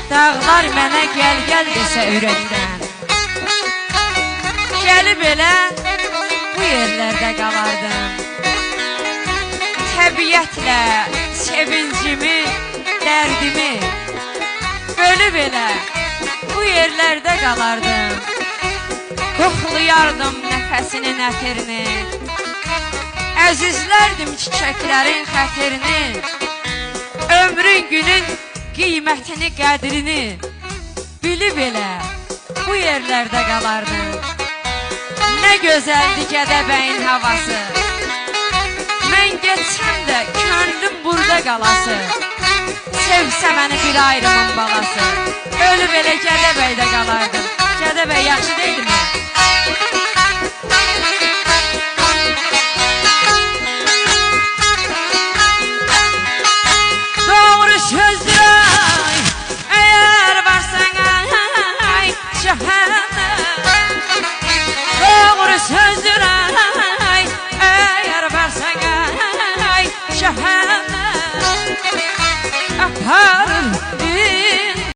Dağlar mənə gəl gəl desə ürəkdən, gəlib elə bu yerlərdə qalardım. Təbiətlə sevincimi, dərdimi bölüb elə bu yerlərdə qalardım. Qoxlayardım nəfəsinin ətirini, əzizlərdim çiçəklərin xətirini. Ömrün günün qiymətini, qədrini bilib elə bu yerlərdə qalardım. Nə gözəldir Gədəbəyin havası, mən getsəm də könlüm burada qalası. Sevsə məni bir ayrımın balası, ölüb elə Gədəbəydə qalardım. Gədəbəy yaxşı deyilmi? Doğru sözdür eğer varsan ay cehennem. Doğru sözdür ay eğer varsan ay cehennem. Aparın